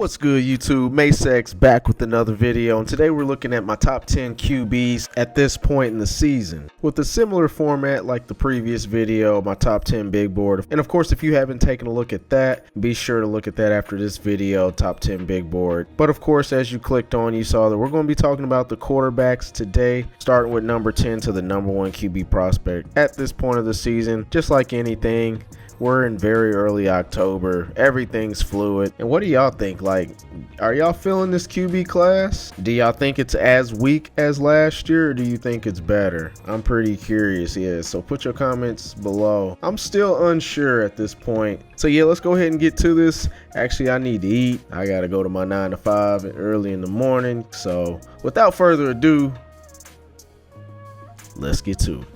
What's good, YouTube? Masex back with another video, and today we're looking at my top 10 QBs at this point in the season with a similar format like the previous video, my top 10 big board. And of course, if you haven't taken a look at that, be sure to look at that after this video, top 10 big board. But of course, as you clicked on, you saw that we're going to be talking about the quarterbacks today, starting with number 10 to the number 1 QB prospect at this point of the season. Just like anything, we're in very early October. Everything's fluid. And what do y'all think? Like, are y'all feeling this QB class? Do y'all think it's as weak as last year, or do you think it's better? I'm pretty curious, yeah. So put your comments below. I'm still unsure at this point. So yeah, let's go ahead and get to this. Actually, I need to eat. I gotta go to my 9 to 5 early in the morning. So without further ado, let's get to it.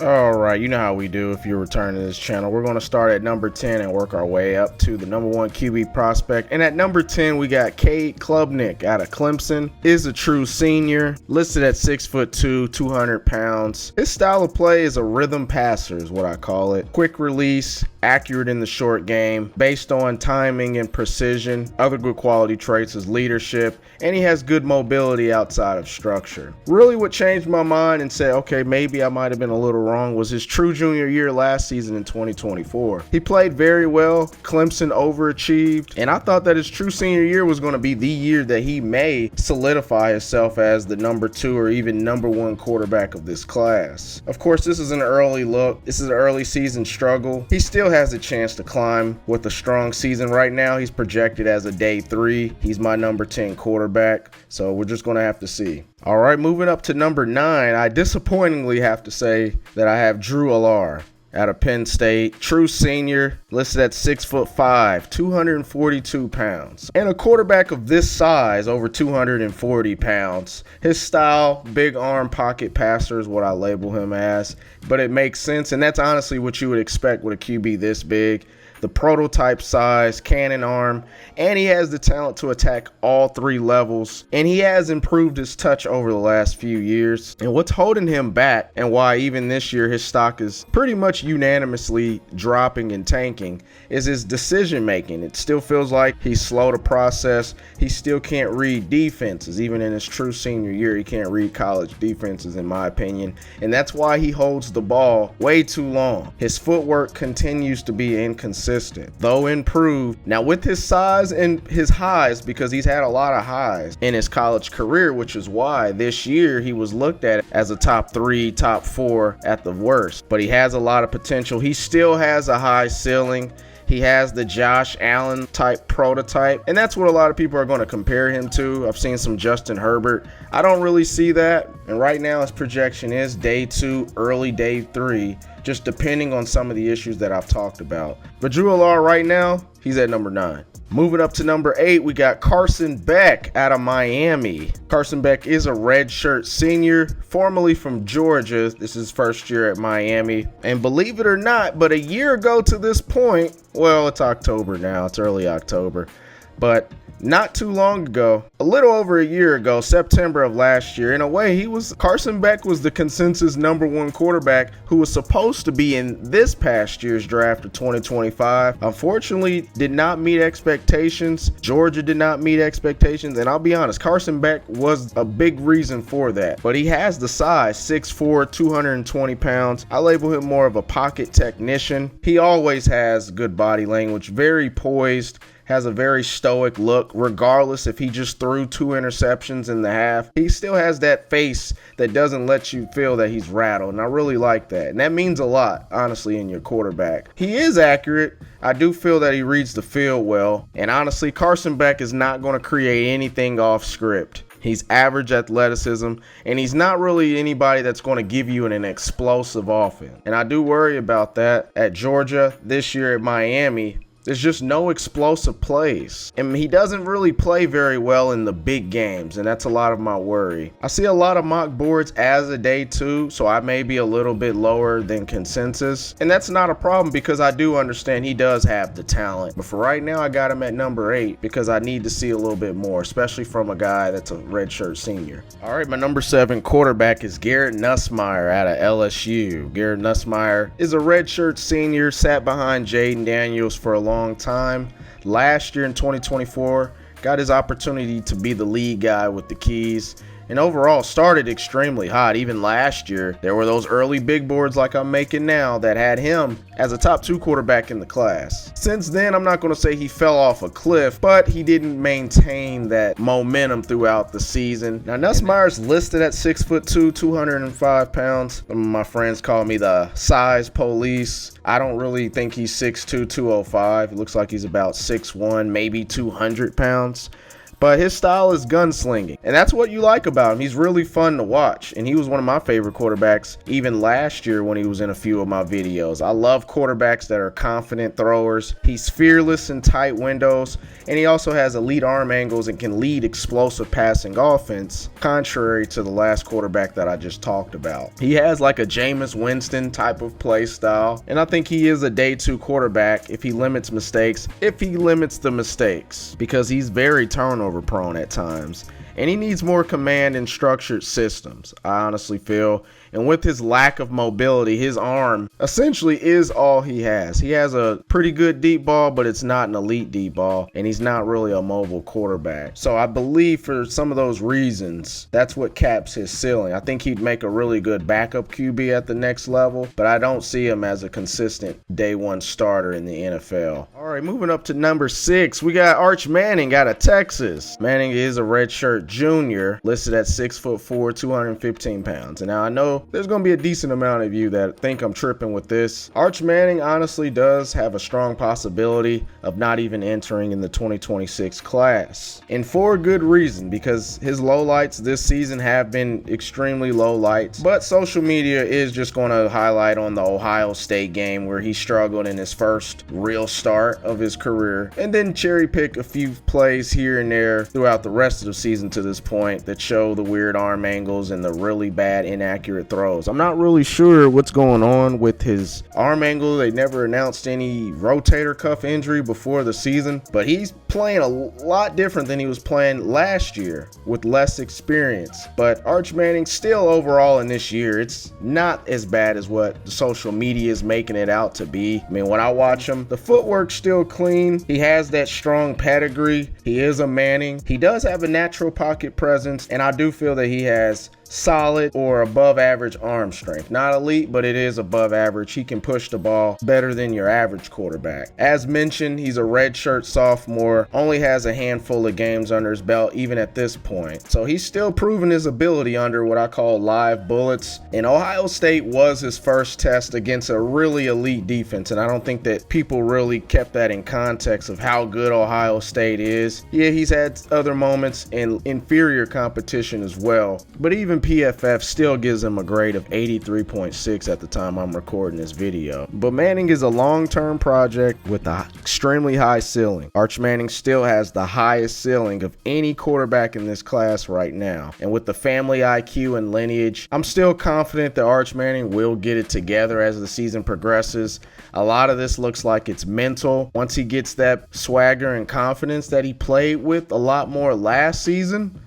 Alright, you know how we do if you're returning to this channel. We're going to start at number 10 and work our way up to the number 1 QB prospect. And at number 10, we got Cade Klubnik out of Clemson. Is a true senior, listed at 6'2", 200 pounds. His style of play is a rhythm passer is what I call it. Quick release, accurate in the short game, based on timing and precision. Other good quality traits is leadership, and he has good mobility outside of structure. Really what changed my mind and said, okay, maybe I might have been a little wrong was his true junior year last season in 2024. He played very well. Clemson overachieved, and I thought that his true senior year was going to be the year that he may solidify himself as the number 2 or even number 1 quarterback of this class. Of course, this is an early look. This is an early season struggle. He still has a chance to climb with a strong season. Right now, he's projected as a day 3. He's my number 10 quarterback, so we're just going to have to see. All right, moving up to number 9, I disappointingly have to say that I have Drew Allar out of Penn State. True senior, listed at 6'5", 242 pounds. And a quarterback of this size, over 240 pounds. His style, big arm pocket passer is what I label him as. But it makes sense, and that's honestly what you would expect with a QB this big. The prototype size, cannon arm, and he has the talent to attack all 3 levels, and he has improved his touch over the last few years. And what's holding him back, and why even this year his stock is pretty much unanimously dropping and tanking, is his decision making. It still feels like he's slow to process. He still can't read defenses. Even in his true senior year, he can't read college defenses, in my opinion, and that's why he holds the ball way too long. His footwork continues to be inconsistent, though improved. Now with his size and his highs, because he's had a lot of highs in his college career, which is why this year he was looked at as a top 3, top 4 at the worst. But he has a lot of potential. He still has a high ceiling. He has the Josh Allen type prototype, and that's what a lot of people are going to compare him to. I've seen some Justin Herbert. I don't really see that, and right now his projection is day 2, early day 3, just depending on some of the issues that I've talked about. But Drew Allar right now, he's at number 9. Moving up to number 8, we got Carson Beck out of Miami. Carson Beck is a redshirt senior, formerly from Georgia. This is his first year at Miami. And believe it or not, but a year ago to this point, well, it's October now, it's early October, but not too long ago, a little over a year ago, September of last year, in a way, Carson Beck was the consensus number 1 quarterback who was supposed to be in this past year's draft of 2025. Unfortunately, did not meet expectations. Georgia did not meet expectations, and I'll be honest, Carson Beck was a big reason for that. But he has the size, 6'4", 220 pounds. I label him more of a pocket technician. He always has good body language, very poised, has a very stoic look, regardless if he just threw 2 interceptions in the half. He still has that face that doesn't let you feel that he's rattled, and I really like that. And that means a lot, honestly, in your quarterback. He is accurate. I do feel that he reads the field well, and honestly, Carson Beck is not going to create anything off script. He's average athleticism, and he's not really anybody that's going to give you an explosive offense. And I do worry about that at Georgia. This year at Miami, there's just no explosive plays. And he doesn't really play very well in the big games, and that's a lot of my worry. I see a lot of mock boards as a day 2, so I may be a little bit lower than consensus. And that's not a problem because I do understand he does have the talent. But for right now, I got him at number 8 because I need to see a little bit more, especially from a guy that's a redshirt senior. All right, my number 7 quarterback is Garrett Nussmeier out of LSU. Garrett Nussmeier is a redshirt senior, sat behind Jaden Daniels for a long time. Last year in 2024, got his opportunity to be the lead guy with the keys, and overall started extremely hot. Even last year, there were those early big boards like I'm making now that had him as a top 2 quarterback in the class. Since then, I'm not going to say he fell off a cliff, but he didn't maintain that momentum throughout the season. Now, Nussmeier's listed at 6'2", 205 pounds. Some of my friends call me the size police. I don't really think he's 6'2", 205. It looks like he's about 6'1", maybe 200 pounds. But his style is gunslinging, and that's what you like about him. He's really fun to watch, and he was one of my favorite quarterbacks even last year when he was in a few of my videos. I love quarterbacks that are confident throwers. He's fearless in tight windows, and he also has elite arm angles and can lead explosive passing offense, contrary to the last quarterback that I just talked about. He has like a Jameis Winston type of play style, and I think he is a day 2 quarterback if he limits mistakes, because he's very turnover prone at times, and he needs more command and structured systems, I honestly feel. And with his lack of mobility, his arm essentially is all he has. He has a pretty good deep ball, but it's not an elite deep ball, and he's not really a mobile quarterback. So I believe for some of those reasons, that's what caps his ceiling. I think he'd make a really good backup QB at the next level, but I don't see him as a consistent day 1 starter in the NFL. All right, moving up to number 6, we got Arch Manning out of Texas. Manning is a redshirt junior, listed at 6'4", 215 pounds. And now I know there's going to be a decent amount of you that think I'm tripping with this. Arch Manning honestly does have a strong possibility of not even entering in the 2026 class. And for a good reason, because his lowlights this season have been extremely lowlights. But social media is just going to highlight on the Ohio State game where he struggled in his first real start of his career, and then cherry pick a few plays here and there throughout the rest of the season to this point that show the weird arm angles and the really bad inaccurate throws. I'm not really sure what's going on with his arm angle. They never announced any rotator cuff injury before the season, but he's playing a lot different than he was playing last year with less experience. But Arch Manning still overall in this year, it's not as bad as what the social media is making it out to be. I mean, when I watch him, the footwork's still clean. He has that strong pedigree. He is a Manning. He does have a natural pocket presence, and I do feel that he has solid or above average arm strength. Not elite, but it is above average. He can push the ball better than your average quarterback. As mentioned, he's a redshirt sophomore, only has a handful of games under his belt even at this point. So he's still proving his ability under what I call live bullets. And Ohio State was his first test against a really elite defense, and I don't think that people really kept that in context of how good Ohio State is. Yeah, he's had other moments in inferior competition as well, but even PFF still gives him a grade of 83.6 at the time I'm recording this video. But Manning is a long-term project with an extremely high ceiling. Arch Manning still has the highest ceiling of any quarterback in this class right now. And with the family IQ and lineage, I'm still confident that Arch Manning will get it together as the season progresses. A lot of this looks like it's mental. Once he gets that swagger and confidence that he played with a lot more last season,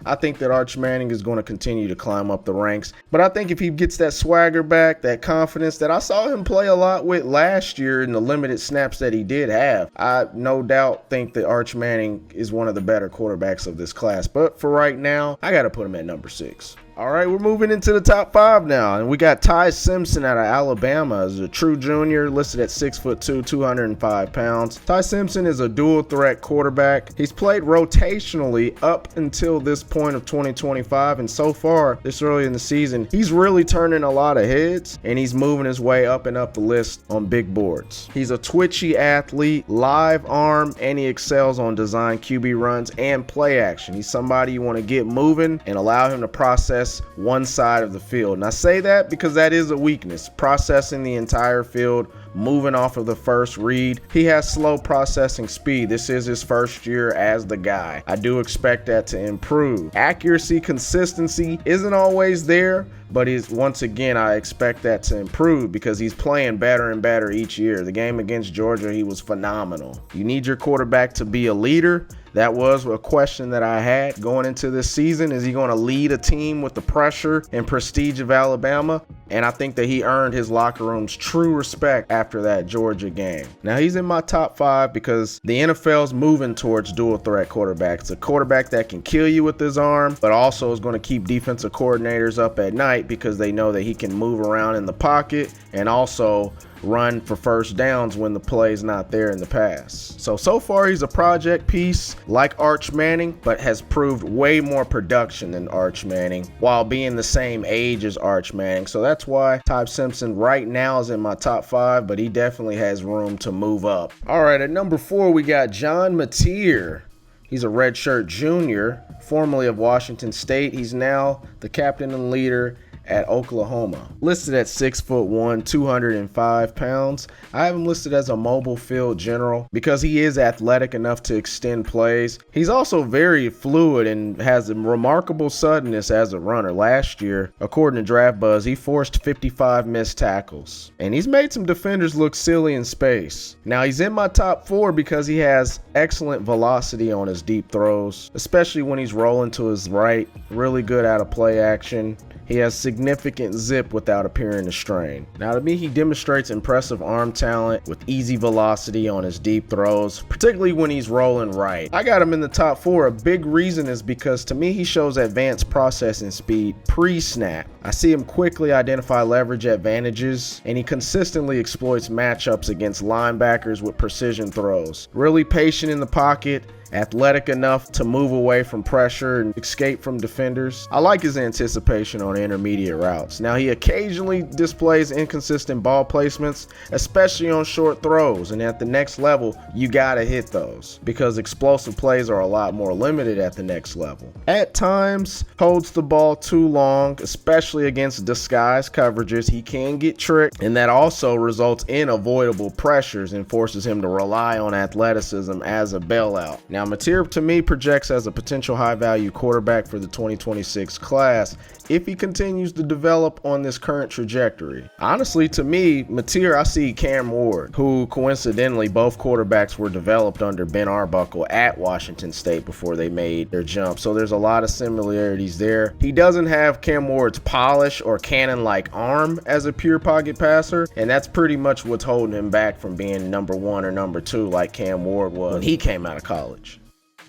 I think that Arch Manning is going to continue to climb up the ranks. But I think if he gets that swagger back, that confidence that I saw him play a lot with last year in the limited snaps that he did have, I no doubt think that Arch Manning is one of the better quarterbacks of this class. But for right now, I got to put him at number 6. All right, we're moving into the top 5 now, and we got Ty Simpson out of Alabama as a true junior, listed at 6'2", 205 pounds. Ty Simpson is a dual threat quarterback. He's played rotationally up until this point of 2025, and so far this early in the season, he's really turning a lot of heads, and he's moving his way up and up the list on big boards. He's a twitchy athlete, live arm, and he excels on design QB runs and play action. He's somebody you want to get moving and allow him to process one side of the field. And I say that because that is a weakness, processing the entire field, moving off of the first read. He has slow processing speed. This is his first year as the guy. I do expect that to improve. Accuracy, consistency isn't always there, but once again, I expect that to improve because he's playing better and better each year. The game against Georgia, he was phenomenal. You need your quarterback to be a leader. That was a question that I had going into this season. Is he going to lead a team with the pressure and prestige of Alabama? and I think that he earned his locker room's true respect after that Georgia game. Now, he's in my top 5 because the NFL's moving towards dual threat quarterbacks. A quarterback that can kill you with his arm, but also is going to keep defensive coordinators up at night because they know that he can move around in the pocket and also run for first downs when the play's not there in the pass. So far he's a project piece like Arch Manning, but has proved way more production than Arch Manning while being the same age as Arch Manning. So that's why Ty Simpson right now is in my top 5, but he definitely has room to move up. All right, at number 4 we got John Mateer. He's a redshirt junior, formerly of Washington State. He's now the captain and leader at Oklahoma. Listed at 6'1", 205 pounds. I have him listed as a mobile field general because he is athletic enough to extend plays. He's also very fluid and has a remarkable suddenness as a runner. Last year, according to Draft Buzz, he forced 55 missed tackles, and he's made some defenders look silly in space. Now, he's in my top 4 because he has excellent velocity on his deep throws, especially when he's rolling to his right. Really good out of play action. He has significant zip without appearing to strain. Now, to me, he demonstrates impressive arm talent with easy velocity on his deep throws, particularly when he's rolling right. I got him in the top 4. A big reason is because to me, he shows advanced processing speed pre-snap. I see him quickly identify leverage advantages, and he consistently exploits matchups against linebackers with precision throws. Really patient in the pocket, athletic enough to move away from pressure and escape from defenders. I like his anticipation on intermediate routes. Now, he occasionally displays inconsistent ball placements, especially on short throws, and at the next level, you gotta hit those because explosive plays are a lot more limited at the next level. At times, holds the ball too long, especially against disguised coverages. He can get tricked, and that also results in avoidable pressures and forces him to rely on athleticism as a bailout. Now, Mateer to me projects as a potential high-value quarterback for the 2026 class if he continues to develop on this current trajectory. Honestly, to me, Mateer, I see Cam Ward, who coincidentally both quarterbacks were developed under Ben Arbuckle at Washington State before they made their jump. So there's a lot of similarities there. He doesn't have Cam Ward's polish or cannon-like arm as a pure pocket passer, and that's pretty much what's holding him back from being number 1 or number 2 like Cam Ward was when he came out of college.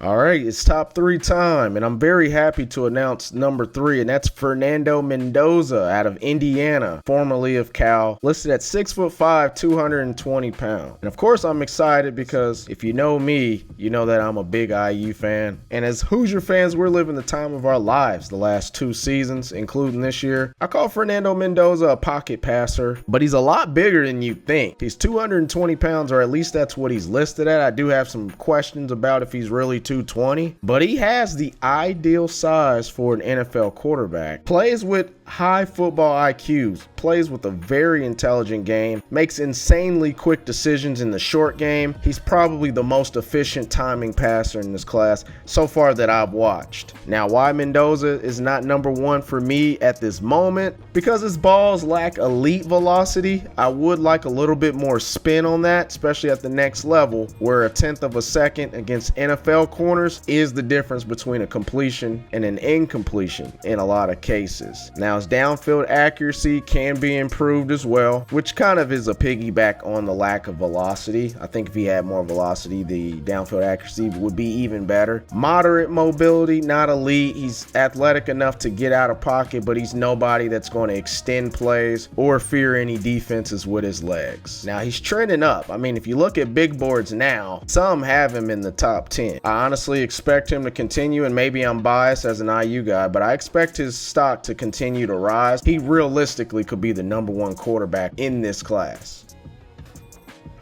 All right, it's top 3 time, and I'm very happy to announce number 3, and that's Fernando Mendoza out of Indiana, formerly of Cal, listed at 6'5", 220 pounds. And of course, I'm excited because if you know me, you know that I'm a big IU fan. And as Hoosier fans, we're living the time of our lives the last 2 seasons, including this year. I call Fernando Mendoza a pocket passer, but he's a lot bigger than you'd think. He's 220 pounds, or at least that's what he's listed at. I do have some questions about if he's really 220, but he has the ideal size for an NFL quarterback. Plays with high football IQs, plays with a very intelligent game, makes insanely quick decisions in the short game. He's probably the most efficient timing passer in this class so far that I've watched. Now, why Mendoza is not number 1 for me at this moment? Because his balls lack elite velocity. I would like a little bit more spin on that, especially at the next level, where 1/10 of a second against NFL corners is the difference between a completion and an incompletion in a lot of cases. Now, his downfield accuracy can be improved as well, which kind of is a piggyback on the lack of velocity. I think if he had more velocity, the downfield accuracy would be even better. Moderate mobility, not elite. He's athletic enough to get out of pocket, but he's nobody that's going to extend plays or fear any defenses with his legs. Now, he's trending up. I mean, if you look at big boards now, some have him in the top 10. I honestly expect him to continue, and maybe I'm biased as an IU guy, but I expect his stock to continue to rise. He realistically could be the number 1 quarterback in this class.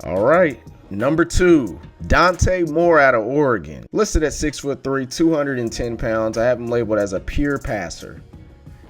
All right, number 2, Dante Moore out of Oregon. Listed at 6'3", 210 pounds. I have him labeled as a pure passer.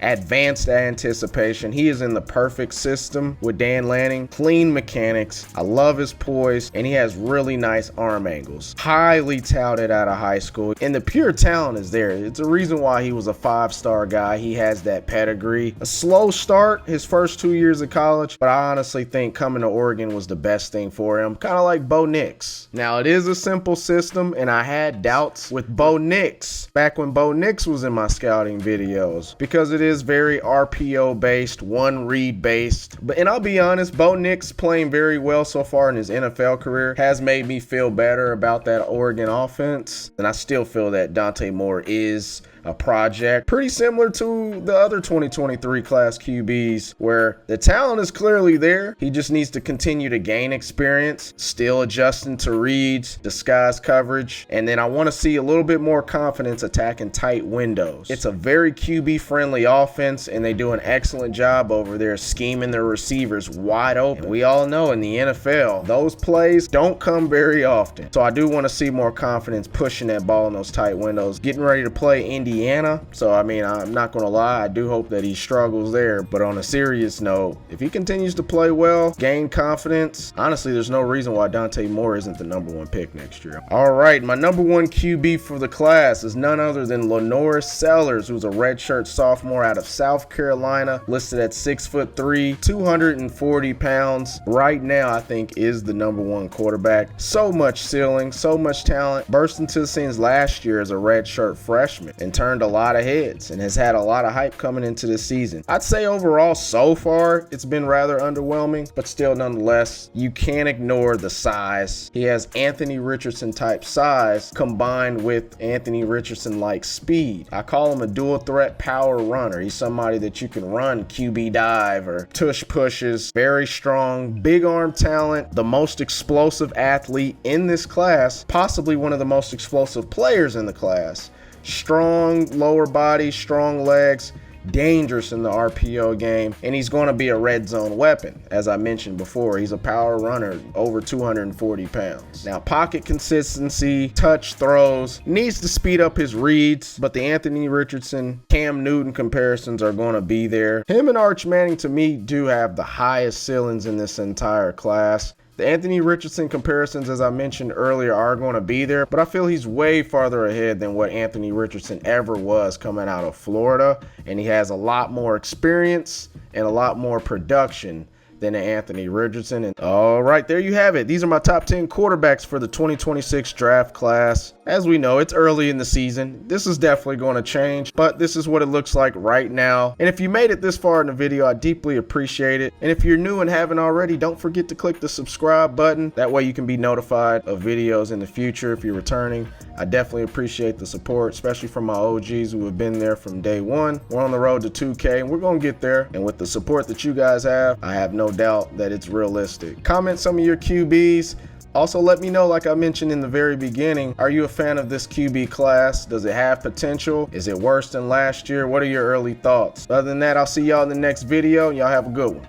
Advanced anticipation. He is in the perfect system with Dan Lanning. Clean mechanics. I love his poise, and he has really nice arm angles. Highly touted out of high school, and the pure talent is there. It's a reason why he was a 5-star guy. He has that pedigree. A slow start his first 2 years of college, but I honestly think coming to Oregon was the best thing for him. Kind of like Bo Nix. Now, it is a simple system, and I had doubts with Bo Nix back when Bo Nix was in my scouting videos because it is is very RPO based, one read based. And I'll be honest, Bo Nix playing very well so far in his NFL career has made me feel better about that Oregon offense. And I still feel that Dante Moore is a project pretty similar to the other 2023 class QBs, where the talent is clearly there. He just needs to continue to gain experience, still adjusting to reads, disguise coverage, and then I want to see a little bit more confidence attacking tight windows. It's a very QB friendly offense, and they do an excellent job over there scheming their receivers wide open. And we all know in the NFL, those plays don't come very often. So I do want to see more confidence pushing that ball in those tight windows, getting ready to play Indiana. So, I mean, I'm not going to lie. I do hope that he struggles there. But on a serious note, if he continues to play well, gain confidence, honestly, there's no reason why Dante Moore isn't the #1 pick next year. All right, my #1 QB for the class is none other than Lenoris Sellers, who's a redshirt sophomore out of South Carolina, listed at 6'3", 240 pounds. Right now, I think is the #1 quarterback. So much ceiling, so much talent. Burst into the scenes last year as a redshirt freshman and turned a lot of heads and has had a lot of hype coming into this season. I'd say overall so far it's been rather underwhelming, but still nonetheless, you can't ignore the size. He has Anthony Richardson type size combined with Anthony Richardson like speed. I call him a dual threat power runner. He's somebody that you can run QB dive or tush pushes. Very strong, big arm talent, the most explosive athlete in this class, possibly one of the most explosive players in the class. Strong lower body, strong legs, dangerous in the RPO game, and he's going to be a red zone weapon. As I mentioned before, he's a power runner, over 240 pounds. Now, pocket consistency, touch throws, needs to speed up his reads, but the Anthony Richardson, Cam Newton comparisons are going to be there. Him and Arch Manning, to me, do have the highest ceilings in this entire class. The Anthony Richardson comparisons, as I mentioned earlier, are going to be there, but I feel he's way farther ahead than what Anthony Richardson ever was coming out of Florida, and he has a lot more experience and a lot more production than Anthony Richardson. And all right, there you have it. These are my top 10 quarterbacks for the 2026 draft class. As we know, it's early in the season. This is definitely going to change, but this is what it looks like right now. And if you made it this far in the video, I deeply appreciate it. And if you're new and haven't already, don't forget to click the subscribe button. That way you can be notified of videos in the future if you're returning. I definitely appreciate the support, especially from my OGs who have been there from day one. We're on the road to 2K, and we're going to get there. And with the support that you guys have, I have no doubt that it's realistic. Comment some of your QBs. Also, let me know, like I mentioned in the very beginning, are you a fan of this QB class? Does it have potential? Is it worse than last year? What are your early thoughts? Other than that, I'll see y'all in the next video, and y'all have a good one.